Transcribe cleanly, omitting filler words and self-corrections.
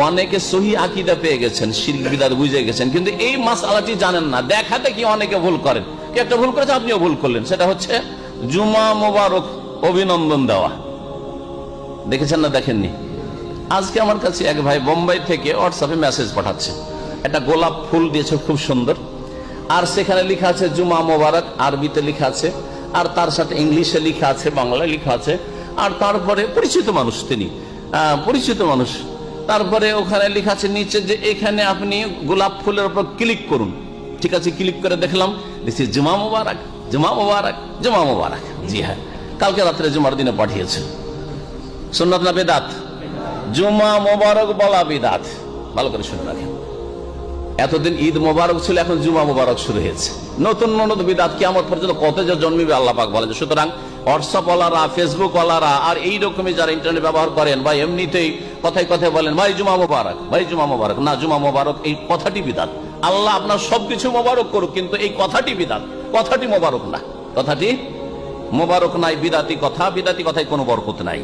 অনেকে সহি আকীদা পেয়ে গেছেন, শিরক বিদআত বুঝে গেছেন, কিন্তু এই মাসআলাটি জানেন না। দেখাতে কি অনেকে ভুল করেন, কি একটা ভুল করেছে, আপনিও ভুল করলেন। সেটা হচ্ছে জুমা মোবারক অভিনন্দন দেওয়া। দেখেছেন না দেখেননি? আজকে আমার কাছে এক ভাই বোম্বাই থেকে হোয়াটসঅ্যাপে মেসেজ পাঠাচ্ছে, একটা গোলাপ ফুল দিয়েছে খুব সুন্দর, আর সেখানে লেখা আছে জুমা মোবারক, আরবিতে লেখা আছে, আর তার সাথে ইংলিশে লেখা আছে, বাংলায় লেখা আছে, আর তারপরে পরিচিত মানুষ, তিনি পরিচিত মানুষ। তারপরে ওখানে লেখা আছে নিচে যে এখানে আপনি গোলাপ ফুলের উপর ক্লিক করুন। ঠিক আছে, ক্লিক করে দেখলাম, দেখছি জুমা মোবারক, জুমা মোবারক, জুমা মোবারক। জি হ্যাঁ, কালকে রাত্রে জুমার দিনে পাঠিয়েছে। সুন্নাত না বিদআত? জুমা মোবারক বলা বিদআত। ভালো করে শুনে রাখেন, এতদিন ঈদ মোবারক ছিল, এখন জুমা মোবারক শুরু হয়েছে। নতুন নতুন বিদআত কিয়ামত পর্যন্ত কত যে জন্মিবে আল্লাহ পাক বলেন। সুতরাং হোয়াটসঅ্যাপ ওয়ালারা, ফেসবুক ওয়ালারা, আর এই রকমই যারা ইন্টারনেট ব্যবহার করেন বা এমনিতেই কথায় কথায় বলেন ভাই জুমা মোবারক, ভাই জুমা মোবারক, না, জুমা মোবারক এই কথাটি বিদআত। আল্লাহ আপনার সবকিছু মোবারক করুক, কিন্তু এই কথাটি বিদআত, কথাটি মোবারক না, কথাটি মোবারক নাই। বিদআতি কথা, বিদআতি কথায় কোনো বরকত নাই।